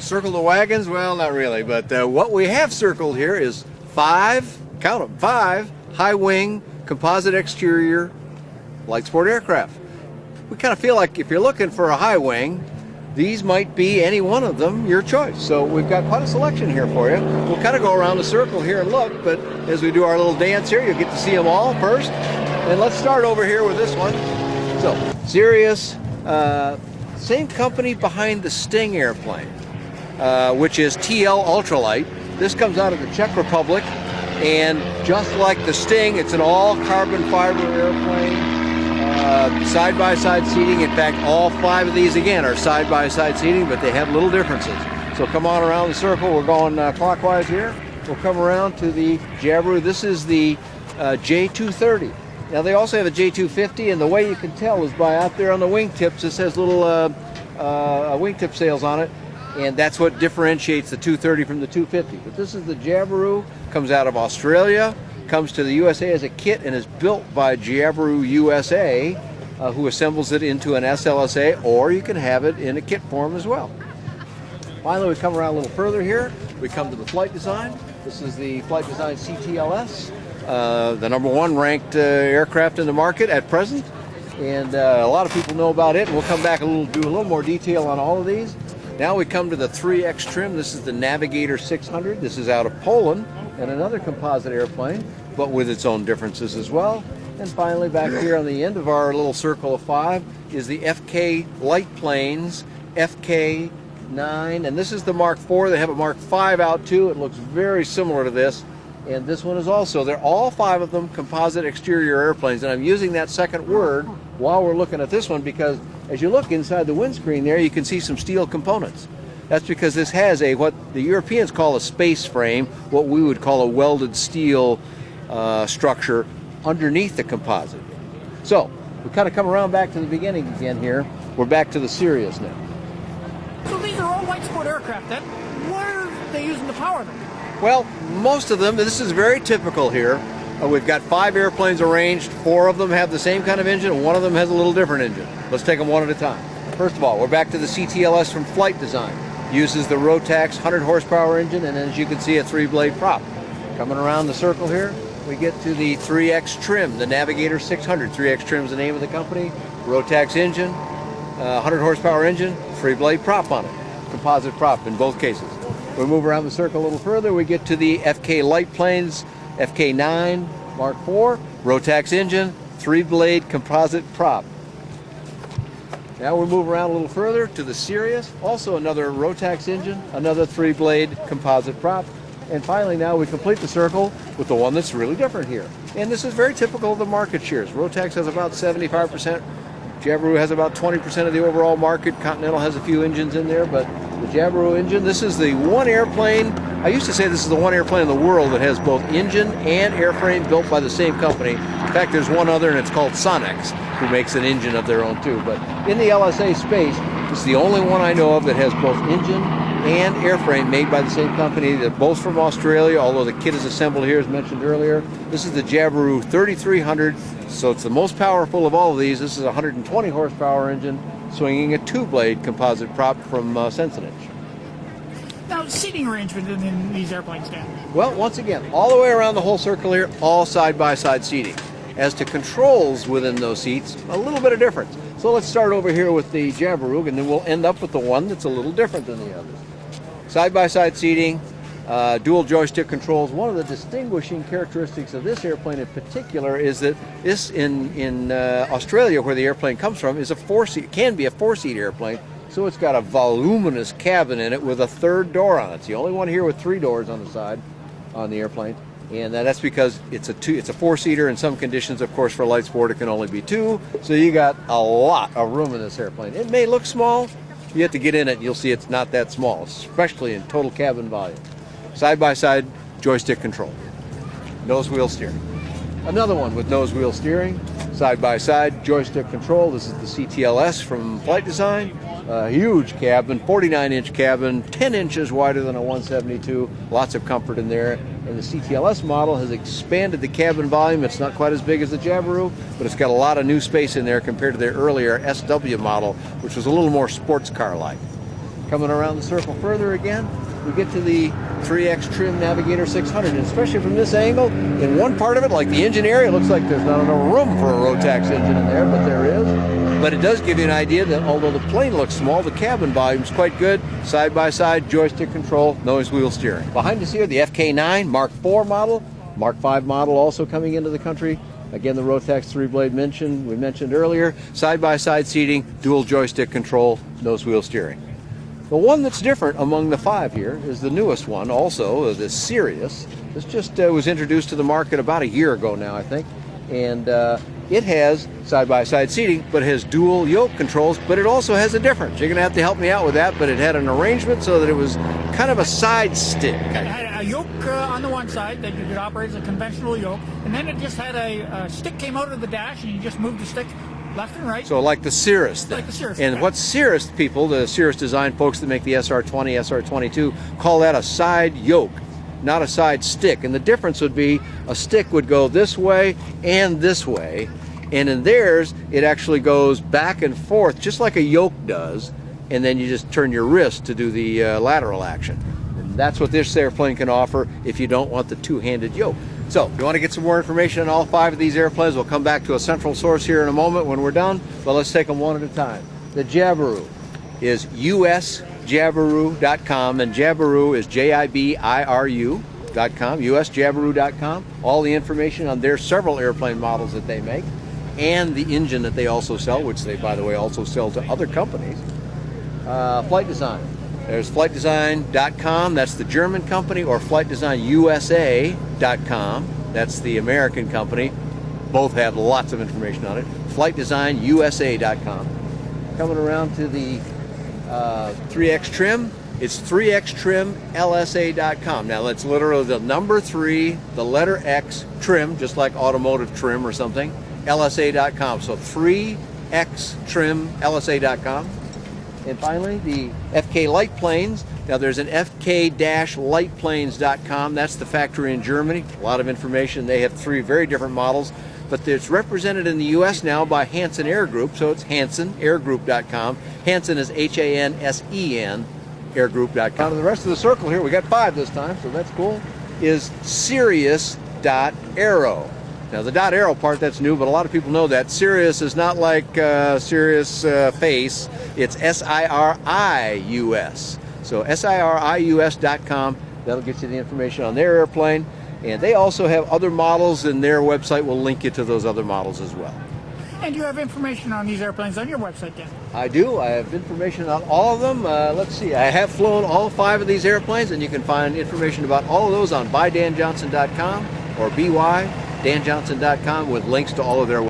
Circle the wagons? Well, not really, but what we have circled here is 5, count them, 5 high-wing composite exterior light sport aircraft. We kind of feel like if you're looking for a high wing, these might be any one of them, your choice. So we've got quite a selection here for you. We'll kind of go around the circle here and look, but as we do our little dance here, you'll get to see them all first. And let's start over here with this one. So, SIRIUS, same company behind the Sting airplane, which is TL Ultralight. This comes out of the Czech Republic, and just like the Sting, it's an all carbon fiber airplane. Side-by-side seating. In fact, all 5 of these again are side-by-side seating, but they have little differences. So come on around the circle. We're going clockwise here. We'll come around to the Jabiru. This is the J230. Now they also have a J250, and the way you can tell is by out there on the wingtips. This has little wingtip sails on it, and that's what differentiates the 230 from the 250. But this is the Jabiru. Comes out of Australia. Comes to the USA as a kit and is built by Jabiru USA, who assembles it into an SLSA, or you can have it in a kit form as well. Finally, we come around a little further here. We come to the flight design. This is the flight design CTLS, the #1 ranked aircraft in the market at present, and a lot of people know about it. And we'll come back and do a little more detail on all of these. Now we come to the 3 XTRIM. This is the Navigator 600. This is out of Poland, and another composite airplane, but with its own differences as well. And finally, back here on the end of our little circle of 5 is the FK light planes, FK9, and this is the Mark IV. They have a Mark V out too. It looks very similar to this, and this one is also. They're all 5 of them composite exterior airplanes, and I'm using that second word while we're looking at this one because as you look inside the windscreen there, you can see some steel components. That's because this has what the Europeans call a space frame, what we would call a welded steel structure underneath the composite. So we kind of come around back to the beginning again here. We're back to the SIRIUS now. So these are all light sport aircraft then. What are they using to power them? Well, most of them, this is very typical here. We've got 5 airplanes arranged. 4 of them have the same kind of engine, and 1 of them has a little different engine. Let's take them one at a time. First of all, we're back to the CTLS from Flight Design. Uses the Rotax 100 horsepower engine, and as you can see, a 3-blade prop. Coming around the circle here, we get to the 3 XTRIM, the Navigator 600. 3 XTRIM is the name of the company. Rotax engine, 100 horsepower engine, 3-blade prop on it. Composite prop in both cases. We move around the circle a little further, we get to the FK light planes, FK9 Mark IV, Rotax engine, 3-blade composite prop. Now we move around a little further to the SIRIUS, also another Rotax engine, another 3-blade composite prop. And finally now we complete the circle with the one that's really different here. And this is very typical of the market shares. Rotax has about 75%, Jabiru has about 20% of the overall market, Continental has a few engines in there, but the Jabiru engine, this is the one airplane, I used to say this is the one airplane in the world that has both engine and airframe built by the same company. In fact, there's one other, and it's called Sonex, who makes an engine of their own too. But in the LSA space, it's the only one I know of that has both engine and airframe made by the same company. They're both from Australia, although the kit is assembled here, as mentioned earlier. This is the Jabiru 3300, so it's the most powerful of all of these. This is a 120 horsepower engine, swinging a 2-blade composite prop from Sensenich. Now, seating arrangement in these airplanes, Dan? Well, once again, all the way around the whole circle here, all side-by-side seating. As to controls within those seats, a little bit of difference. So let's start over here with the Jabiru, and then we'll end up with the one that's a little different than the others. Side-by-side seating, dual joystick controls. One of the distinguishing characteristics of this airplane in particular is that this, in Australia, where the airplane comes from, is a 4-seat, can be a 4-seat airplane. So it's got a voluminous cabin in it with a 3rd door on it. It's the only one here with 3 doors on the side on the airplane. And that's because it's a 4-seater. In some conditions, of course, for light sport, it can only be 2. So you got a lot of room in this airplane. It may look small. You have to get in it, and you'll see it's not that small, especially in total cabin volume. Side-by-side joystick control. Nose wheel steering. Another one with nose wheel steering. Side-by-side joystick control. This is the CTLS from Flight Design. Huge cabin, 49-inch cabin, 10 inches wider than a 172. Lots of comfort in there. And the CTLS model has expanded the cabin volume. It's not quite as big as the Jabiru, but it's got a lot of new space in there compared to their earlier SW model, which was a little more sports car-like. Coming around the circle further again, we get to the 3XTRIM Navigator 600, and especially from this angle, in one part of it, like the engine area, it looks like there's not enough room for a Rotax engine in there, but there is. But it does give you an idea that although the plane looks small, the cabin volume is quite good. Side-by-side, joystick control, noise wheel steering. Behind us here, the FK9 Mark IV model, Mark V model also coming into the country. Again, the Rotax 3-blade we mentioned earlier. Side-by-side seating, dual joystick control, nose wheel steering. The one that's different among the 5 here is the newest one, also the SIRIUS. This just was introduced to the market about a year ago now, I think. And it has side-by-side seating, but it has dual yoke controls, but it also has a difference. You're going to have to help me out with that, but it had an arrangement so that it was kind of a side stick. It had a yoke on the one side that you could operate as a conventional yoke, and then it just had a stick came out of the dash, and you just moved the stick left and right. So like the SIRIUS then. Like the SIRIUS. And what SIRIUS people, the SIRIUS design folks that make the SR20, SR22, call that a side yoke, not a side stick. And the difference would be a stick would go this way and this way, and in theirs it actually goes back and forth just like a yoke does, and then you just turn your wrist to do the lateral action. And that's what this airplane can offer if you don't want the two-handed yoke. So, if you want to get some more information on all 5 of these airplanes, we'll come back to a central source here in a moment when we're done, but let's take them one at a time. The Jabiru is usjabiru.com, and Jabiru is JIBIRU.com, usjabiru.com. All the information on their several airplane models that they make, and the engine that they also sell, which they, by the way, also sell to other companies. Flight Design. There's flightdesign.com, that's the German company, or flightdesignusa.com, that's the American company. Both have lots of information on it. Flightdesignusa.com. Coming around to the 3XTRIM, it's 3XTRIMLSA.com. Now that's literally the number 3, the letter X, trim, just like automotive trim or something, LSA.com. So 3XTRIMLSA.com. And finally, the FK Light Planes. Now there's an FK-lightplanes.com. That's the factory in Germany. A lot of information. They have 3 very different models, but it's represented in the U.S. now by Hansen Air Group, so it's HansenAirGroup.com. Hansen is Hansen, airgroup.com. And the rest of the circle here, we got 5 this time, so that's cool, is Sirius.aero. Now the .aero part, that's new, but a lot of people know that. Sirius is not like Sirius face, it's SIRIUS. So SIRIUS.com, that'll get you the information on their airplane. And they also have other models, and their website will link you to those other models as well. And you have information on these airplanes on your website, Dan? I do. I have information on all of them. Let's see. I have flown all 5 of these airplanes, and you can find information about all of those on buydanjohnson.com or BYDanjohnson.com with links to all of their